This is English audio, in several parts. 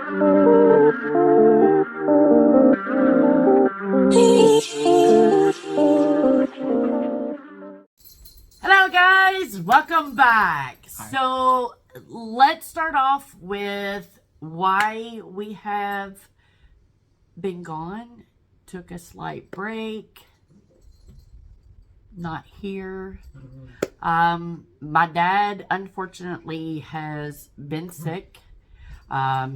Hello guys, welcome back. Hi. So let's start off with why we have been gone. Took a slight break. Not here. My dad unfortunately has been sick.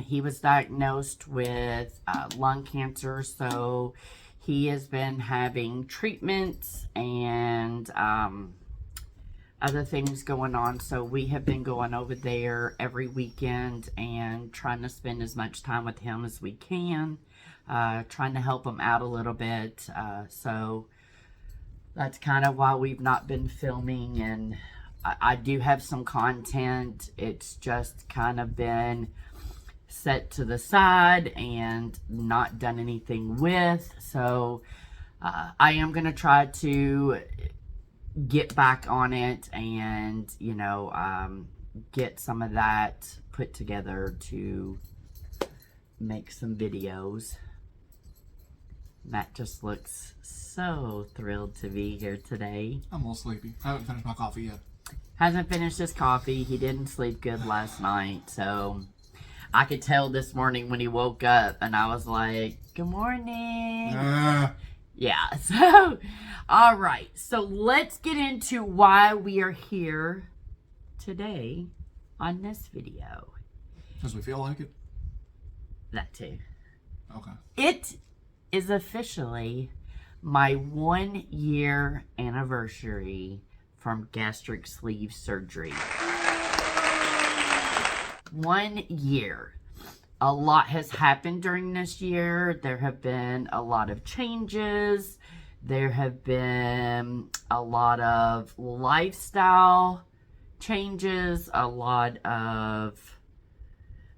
He was diagnosed with lung cancer, so he has been having treatments and other things going on. So we have been going over there every weekend and trying to spend as much time with him as we can, trying to help him out a little bit. So that's kind of why we've not been filming, and I do have some content. It's just kind of been set to the side and not done anything with. So I am going to try to get back on it and, you know, get some of that put together to make some videos. Matt just looks so thrilled to be here today. I'm a little sleepy. I haven't finished my coffee yet. Hasn't finished his coffee. He didn't sleep good last night, so I could tell this morning when he woke up, and I was like, good morning. Yeah, so, all right. So let's get into why we are here today on this video. Because we feel like it? That too. Okay. It is officially my 1 year anniversary from gastric sleeve surgery. 1 year. A lot has happened during this year. There have been a lot of changes. There have been a lot of lifestyle changes, a lot of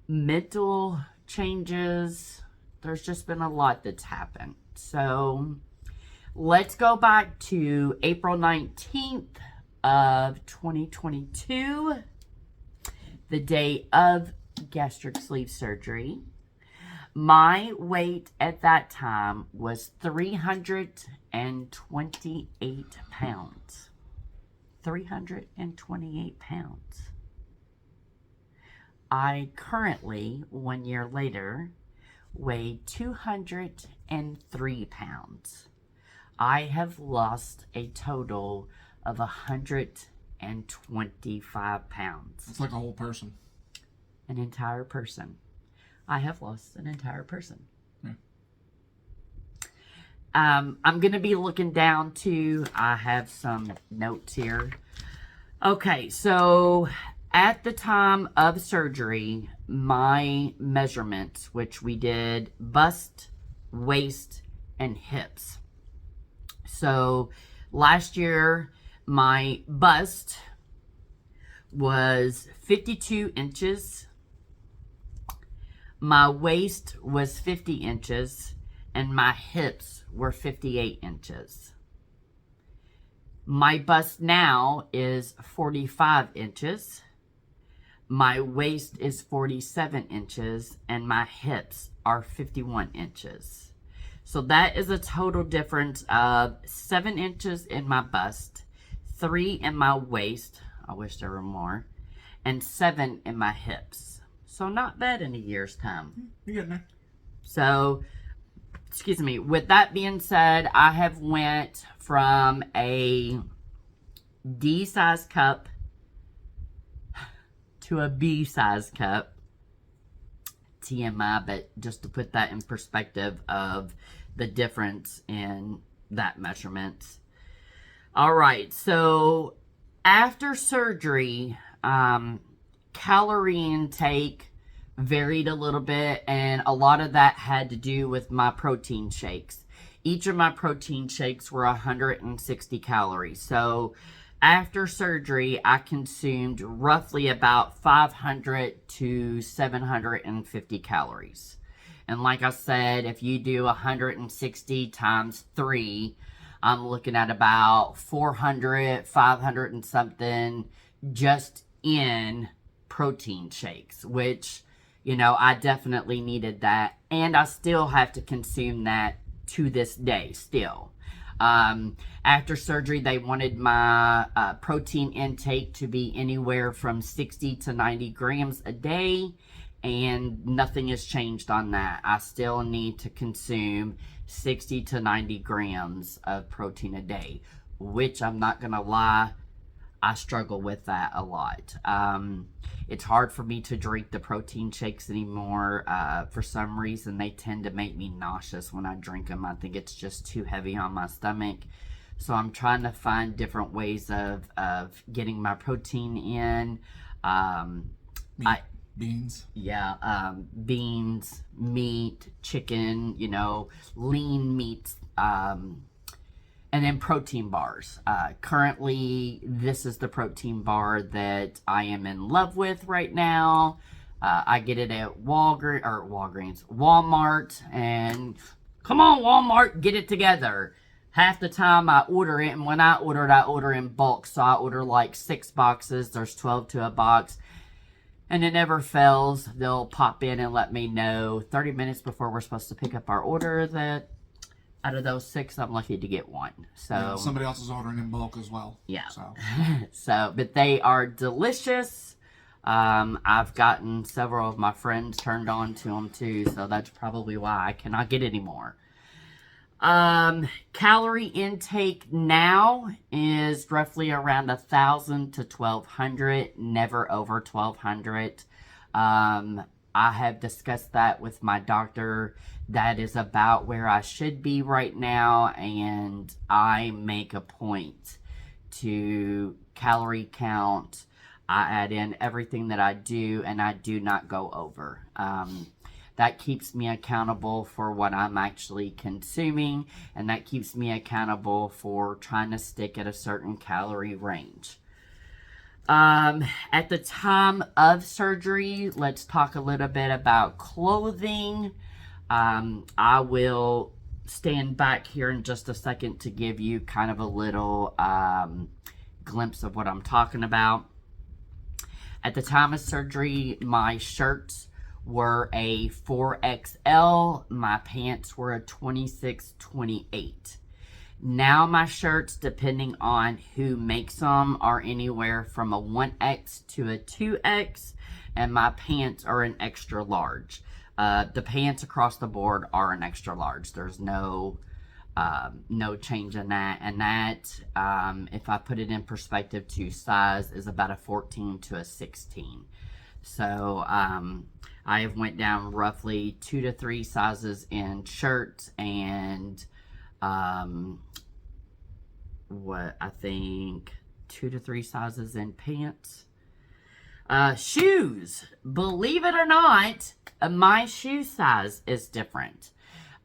mental changes. There's just been a lot that's happened. So let's go back to April 19th of 2022, the day of gastric sleeve surgery. My weight at that time was 328 pounds. 328 pounds. I currently, 1 year later, weigh 203 pounds. I have lost a total of 125 pounds. It's like a whole person. An entire person. I have lost an entire person. Yeah. I'm going to be looking down too. I have some notes here. Okay, so at the time of surgery, my measurements, which we did bust, waist, and hips. So last year, my bust was 52 inches. My waist was 50 inches, and my hips were 58 inches. My bust now is 45 inches. My waist is 47 inches, and my hips are 51 inches. So that is a total difference of 7 inches in my bust, 3 in my waist, I wish there were more, and 7 in my hips. So not bad in a year's time. You're getting there. So, excuse me, with that being said, I have went from a D-size cup to a B-size cup. TMI, but just to put that in perspective of the difference in that measurement. All right, so after surgery, calorie intake varied a little bit, and a lot of that had to do with my protein shakes. Each of my protein shakes were 160 calories. So after surgery, I consumed roughly about 500 to 750 calories. And like I said, if you do 160 times 3, I'm looking at about 400, 500 and something just in protein shakes, which You know, I definitely needed that. And I still have to consume that to this day still. After surgery, they wanted my protein intake to be anywhere from 60 to 90 grams a day, and nothing has changed on that. I still need to consume 60 to 90 grams of protein a day, which I'm not gonna lie, I struggle with that a lot. It's hard for me to drink the protein shakes anymore. For some reason, they tend to make me nauseous when I drink them. I think it's just too heavy on my stomach. So I'm trying to find different ways of getting my protein in. Beans. Yeah, beans, meat, chicken, you know, lean meats, and then protein bars. Currently, this is the protein bar that I am in love with right now. I get it at Walmart, and come on, Walmart, get it together. Half the time I order it, and when I order in bulk, so I order like 6 boxes. There's 12 to a box. And it never fails. They'll pop in and let me know 30 minutes before we're supposed to pick up our order that out of those 6, I'm lucky to get 1. So Yeah, somebody else is ordering in bulk as well. Yeah. So, But they are delicious. I've gotten several of my friends turned on to them too, so that's probably why I cannot get any more. Calorie intake now is roughly around 1,000 to 1,200, never over 1,200. I have discussed that with my doctor. That is about where I should be right now, and I make a point to calorie count. I add in everything that I do, and I do not go over. That keeps me accountable for what I'm actually consuming, and that keeps me accountable for trying to stick at a certain calorie range. At the time of surgery, let's talk a little bit about clothing. I will stand back here in just a second to give you kind of a little glimpse of what I'm talking about. At the time of surgery, my shirts were a 4XL. My pants were a 26-28. Now my shirts, depending on who makes them, are anywhere from a 1X to a 2X, and my pants are an extra large. The pants across the board are an extra large. There's no change in that. And that, if I put it in perspective to size, is about a 14 to a 16. So, I have went down roughly 2 to 3 sizes in shirts, and what I think 2 to 3 sizes in pants. Shoes, believe it or not, my shoe size is different.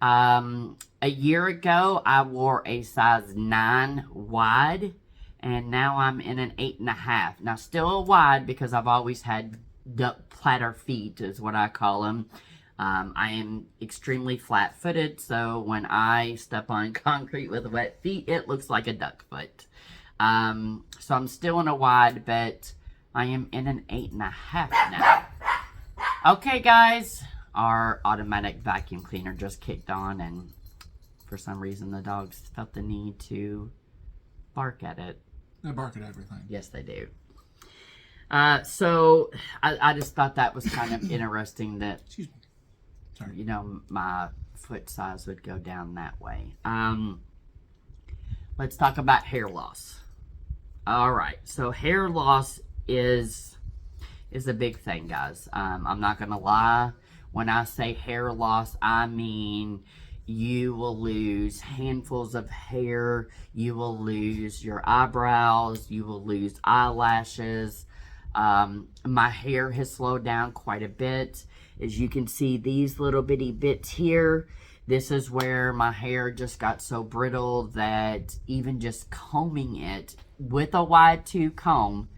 A year ago I wore a size 9 wide, and now I'm in an 8.5. Now still a wide because I've always had duck platter feet is what I call them. I am extremely flat-footed, so when I step on concrete with wet feet, it looks like a duck foot. So I'm still in a wide, but I am in an 8.5 now. Okay, guys, our automatic vacuum cleaner just kicked on, and for some reason the dogs felt the need to bark at it. They bark at everything. Yes, they do. So I just thought that was kind of interesting that, Excuse me. Sorry. you know, my foot size would go down that way. Let's talk about hair loss. All right, so hair loss is a big thing, guys. I'm not gonna lie. When I say hair loss, I mean you will lose handfuls of hair. You will lose your eyebrows. You will lose eyelashes. My hair has slowed down quite a bit. As you can see, these little bitty bits here, this is where my hair just got so brittle that even just combing it with a wide tooth comb,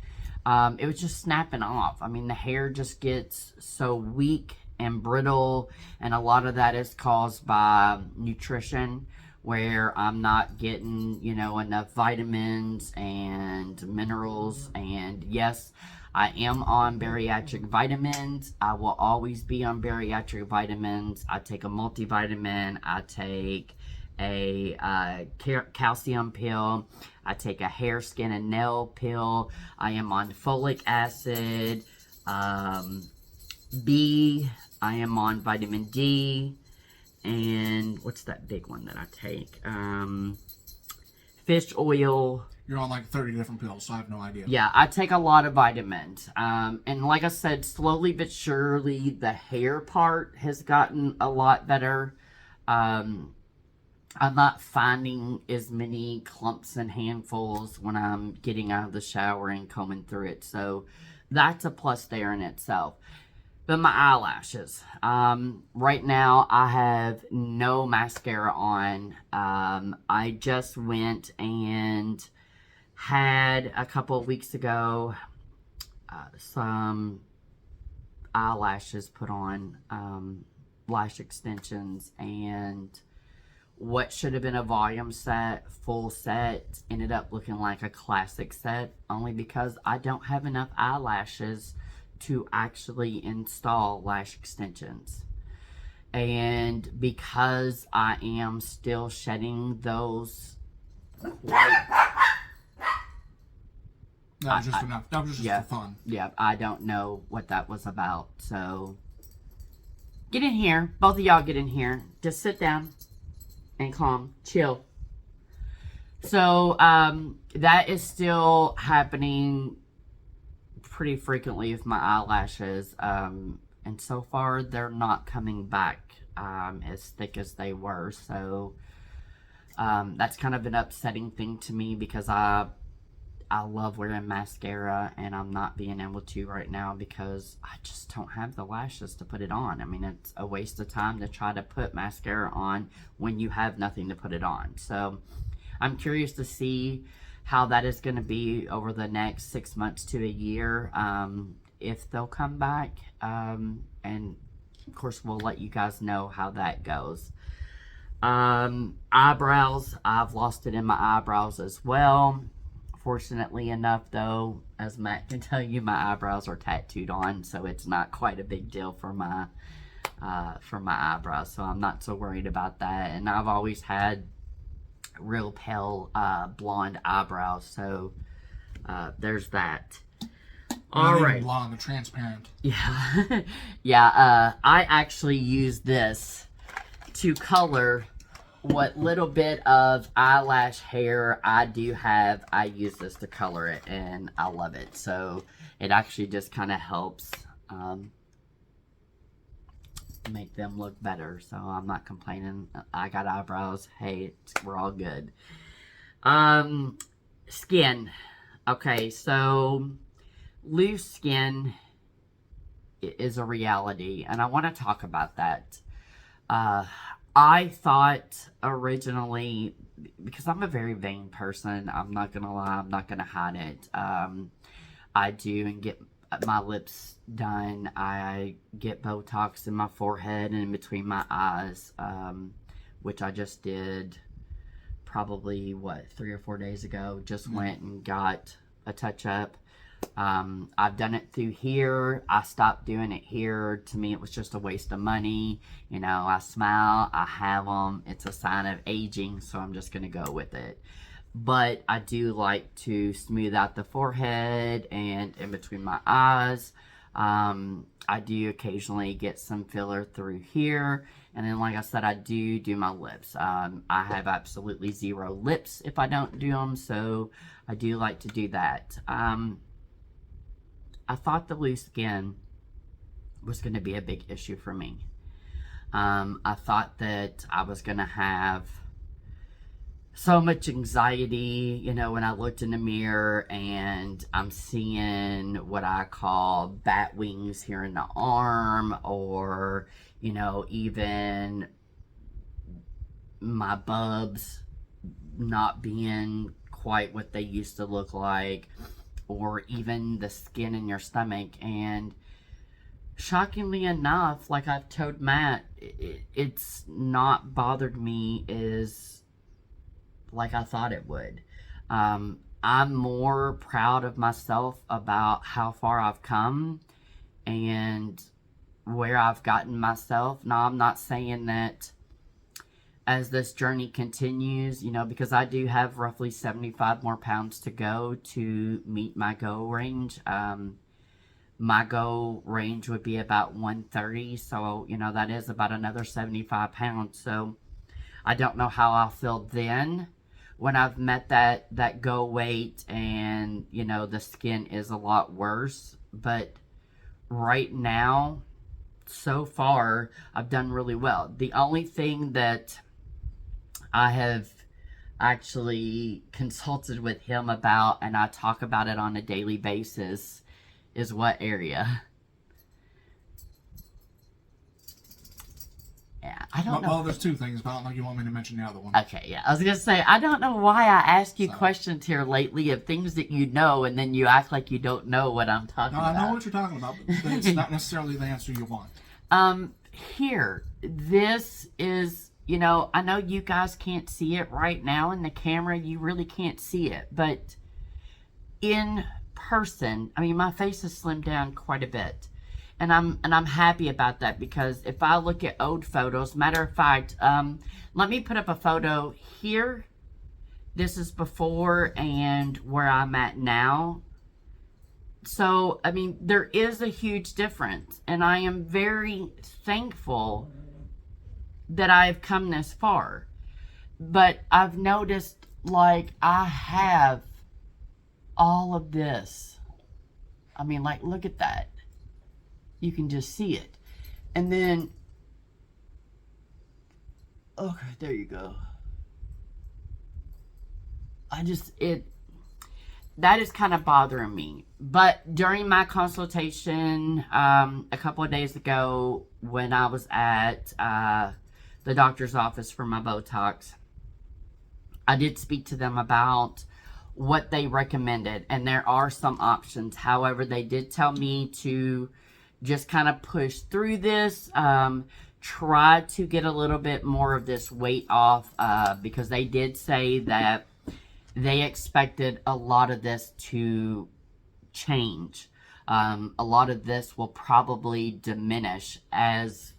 it was just snapping off. I mean, the hair just gets so weak and brittle, and a lot of that is caused by nutrition, where I'm not getting, you know, enough vitamins and minerals. And yes, I am on bariatric vitamins. I will always be on bariatric vitamins. I take a multivitamin. I take a calcium pill. I take a hair, skin, and nail pill. I am on folic acid. B. I am on vitamin D. And what's that big one that I take? Fish oil. You're on like 30 different pills, so I have no idea. Yeah, I take a lot of vitamins. And like I said, slowly but surely, the hair part has gotten a lot better. I'm not finding as many clumps and handfuls when I'm getting out of the shower and combing through it. So that's a plus there in itself. But my eyelashes. Right now, I have no mascara on. I just went and had a couple of weeks ago some eyelashes put on, lash extensions, and what should have been a volume set, full set, ended up looking like a classic set, only because I don't have enough eyelashes to actually install lash extensions. And because I am still shedding those white... That was just enough. That was just yeah, for fun. Yeah, I don't know what that was about. So, get in here. Both of y'all get in here. Just sit down and calm. Chill. So, that is still happening pretty frequently with my eyelashes. And so far, they're not coming back as thick as they were. So, that's kind of an upsetting thing to me because I love wearing mascara, and I'm not being able to right now because I just don't have the lashes to put it on. I mean, it's a waste of time to try to put mascara on when you have nothing to put it on. So I'm curious to see how that is going to be over the next 6 months to a year, if they'll come back. And of course, we'll let you guys know how that goes. Eyebrows, I've lost it in my eyebrows as well. Fortunately enough, though, as Matt can tell you, my eyebrows are tattooed on, so it's not quite a big deal for my eyebrows. So I'm not so worried about that. And I've always had real pale blonde eyebrows, so there's that. All right. Blonde, they're transparent. Yeah, yeah. I actually use this to color what little bit of eyelash hair I do have. I use this to color it, and I love it. So it actually just kind of helps make them look better. So I'm not complaining. I got eyebrows. Hey, we're all good. Skin. Okay, so loose skin is a reality, and I want to talk about that. I thought originally, because I'm a very vain person, I'm not going to lie, I'm not going to hide it. I do and get my lips done. I get Botox in my forehead and in between my eyes, which I just did probably, 3 or 4 days ago. Just went and got a touch-up. I've done it through here. I stopped doing it here. To me, it was just a waste of money. You know, I smile, I have them. It's a sign of aging, so I'm just going to go with it. But I do like to smooth out the forehead and in between my eyes. I do occasionally get some filler through here. And then, like I said, I do my lips. I have absolutely zero lips if I don't do them, so I do like to do that. I thought the loose skin was going to be a big issue for me. I thought that I was going to have so much anxiety, you know, when I looked in the mirror and I'm seeing what I call bat wings here in the arm, or, you know, even my bubs not being quite what they used to look like, or even the skin in your stomach. And shockingly enough, like I've told Matt, it's not bothered me as like I thought it would. I'm more proud of myself about how far I've come and where I've gotten myself. Now, I'm not saying that as this journey continues, because I do have roughly 75 more pounds to go to meet my goal range. My goal range would be about 130, so, that is about another 75 pounds. So I don't know how I'll feel then when I've met that goal weight and, the skin is a lot worse. But right now, so far, I've done really well. The only thing that I have actually consulted with him about, and I talk about it on a daily basis, is what area. Yeah, I don't know. Well, there's two things, but I don't know if you want me to mention the other one. Okay, yeah. I was going to say, I don't know why I ask you questions here lately of things that you know, and then you act like you don't know what I'm talking about. No, I know what you're talking about, but it's not necessarily the answer you want. Here, this is, I know you guys can't see it right now in the camera. You really can't see it, but in person, my face is slimmed down quite a bit. And I'm happy about that, because if I look at old photos, matter of fact, let me put up a photo here. This is before and where I'm at now. So, there is a huge difference, and I am very thankful that I've come this far. But I've noticed, I have all of this. Look at that. You can just see it. And then, okay, there you go. That is kind of bothering me. But during my consultation a couple of days ago, when I was at the doctor's office for my Botox, I did speak to them about what they recommended. And there are some options. However, they did tell me to just kind of push through this, try to get a little bit more of this weight off, because they did say that they expected a lot of this to change. A lot of this will probably diminish as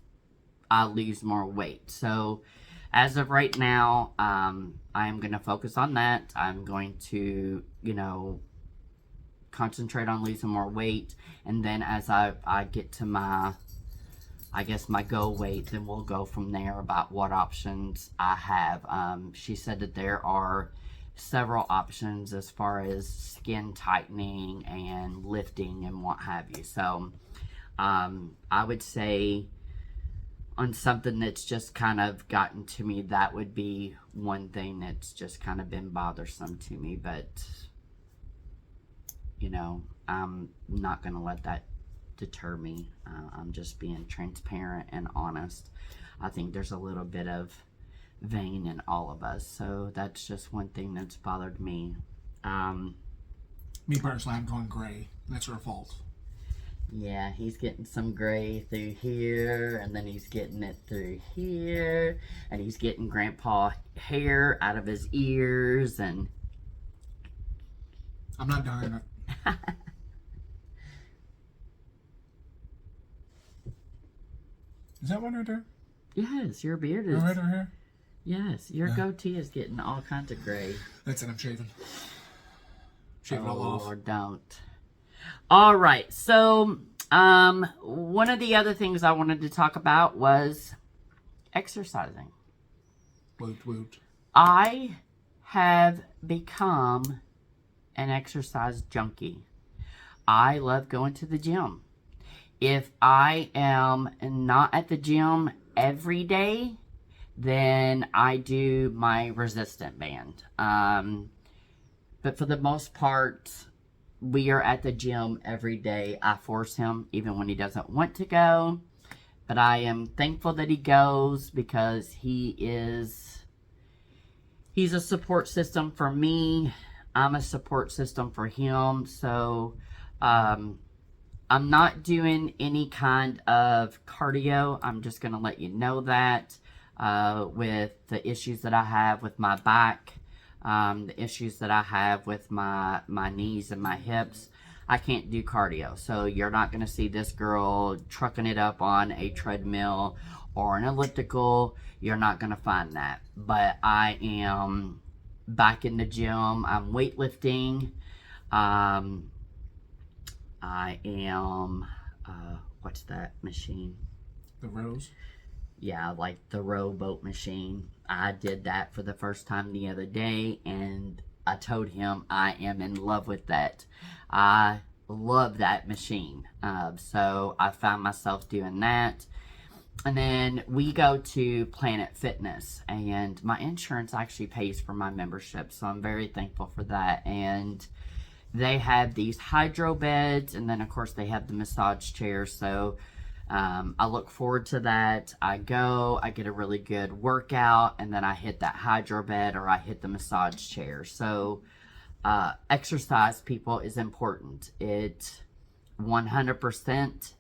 I lose more weight. So as of right now, I am going to focus on that. I'm going to, concentrate on losing more weight, and then as I get to my goal weight, then we'll go from there about what options I have. She said that there are several options as far as skin tightening and lifting and what have you. So I would say on something that's just kind of gotten to me, that would be one thing that's just kind of been bothersome to me. But I'm not going to let that deter me. I'm just being transparent and honest. I think there's a little bit of vein in all of us. So that's just one thing that's bothered me. Me personally, I'm going gray. That's her fault. Yeah, he's getting some gray through here, and then he's getting it through here, and he's getting grandpa hair out of his ears, and I'm not dying. Is that one right there? Yes, your beard is. Right over here? Yes, your goatee is getting all kinds of gray. That's it, I'm shaving. Shave it all off. Or don't. All right, so one of the other things I wanted to talk about was exercising. Woot woot. I have become an exercise junkie. I love going to the gym. If I am not at the gym every day, then I do my resistant band. But for the most part, we are at the gym every day. I force him even when he doesn't want to go. But I am thankful that he goes, because he's a support system for me. I'm a support system for him. So I'm not doing any kind of cardio. I'm just going to let you know that with the issues that I have with my back. the issues that I have with my knees and my hips, I can't do cardio. So you're not going to see this girl trucking it up on a treadmill or an elliptical. You're not going to find that. But I am back in the gym. I'm weightlifting. I am, what's that machine? The rows? Yeah, like the rowboat machine. I did that for the first time the other day, and I told him I am in love with that. I love that machine. So I found myself doing that. And then we go to Planet Fitness, and my insurance actually pays for my membership, so I'm very thankful for that. And they have these hydro beds, and then of course they have the massage chairs. So I look forward to that. I go, I get a really good workout, and then I hit that hydro bed or I hit the massage chair. So exercise, people, is important. It 100%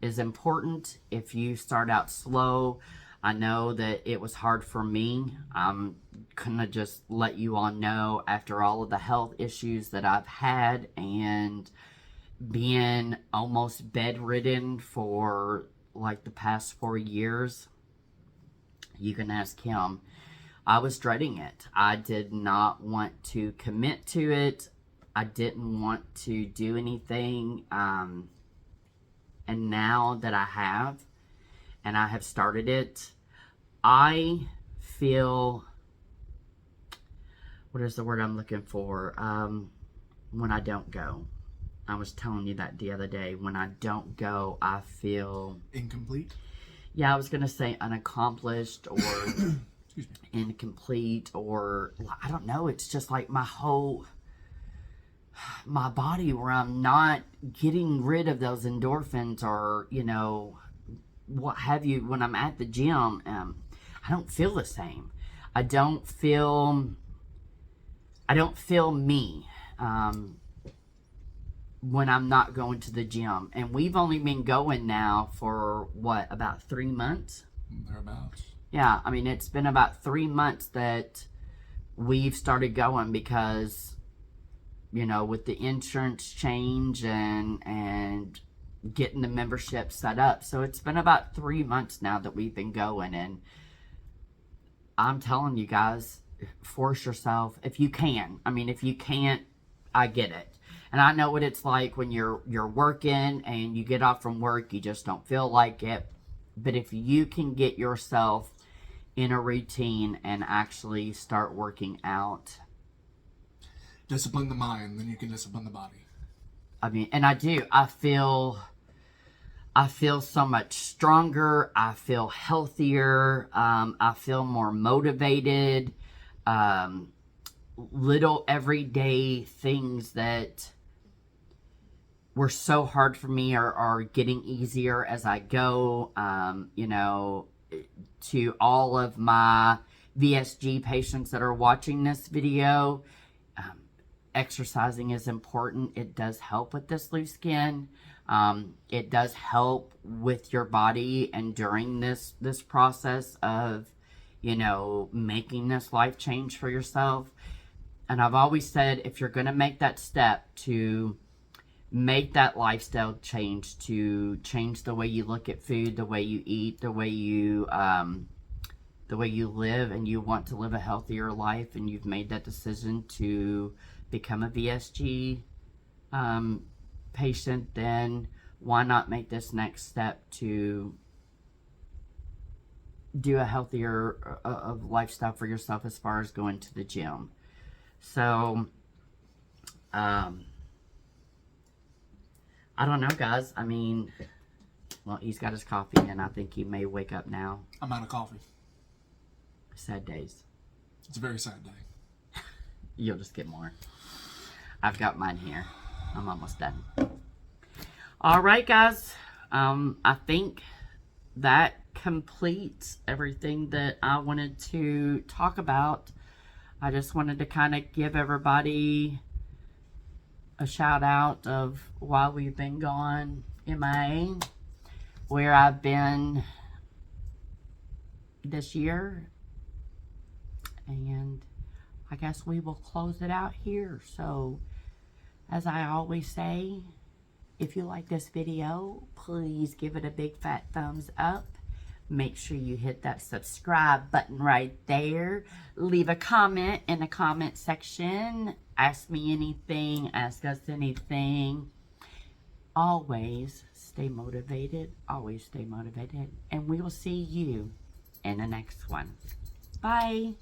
is important. If you start out slow, I know that it was hard for me. I'm gonna just let you all know, after all of the health issues that I've had and being almost bedridden for like the past 4 years, you can ask him. I was dreading it. I did not want to commit to it. I didn't want to do anything. And now that I have, and I have started it, I feel, what is the word I'm looking for? When I don't go. I was telling you that the other day. When I don't go, I feel incomplete. Yeah, I was gonna say unaccomplished or incomplete, or I don't know. It's just like my body, where I'm not getting rid of those endorphins, or what have you. When I'm at the gym, I don't feel the same. I don't feel me. When I'm not going to the gym. And we've only been going now for about 3 months? Thereabouts. Yeah, I mean, it's been about 3 months that we've started going because, with the insurance change and getting the membership set up. So it's been about 3 months now that we've been going. And I'm telling you guys, force yourself if you can. I mean, if you can't, I get it. And I know what it's like when you're working and you get off from work, you just don't feel like it. But if you can get yourself in a routine and actually start working out. Discipline the mind, then you can discipline the body. I mean, and I do. I feel so much stronger. I feel healthier. I feel more motivated. Little everyday things that were so hard for me are getting easier as I go. To all of my VSG patients that are watching this video, exercising is important. It does help with this loose skin. It does help with your body, and during this process of, making this life change for yourself. And I've always said, if you're going to make that step to make that lifestyle change, to change the way you look at food, the way you eat, the way you live, and you want to live a healthier life, and you've made that decision to become a VSG patient, then why not make this next step to do a healthier lifestyle for yourself as far as going to the gym. So, I don't know, guys. I mean, well, he's got his coffee, and I think he may wake up now. I'm out of coffee. Sad days. It's a very sad day. You'll just get more. I've got mine here. I'm almost done. All right, guys. I think that completes everything that I wanted to talk about. I just wanted to kind of give everybody a shout out of why we've been gone MIA, where I've been this year, and I guess we will close it out here. So, as I always say, if you like this video, please give it a big fat thumbs up. Make sure you hit that subscribe button right there. Leave a comment in the comment section. Ask me anything. Ask us anything. Always stay motivated. Always stay motivated. And we will see you in the next one. Bye.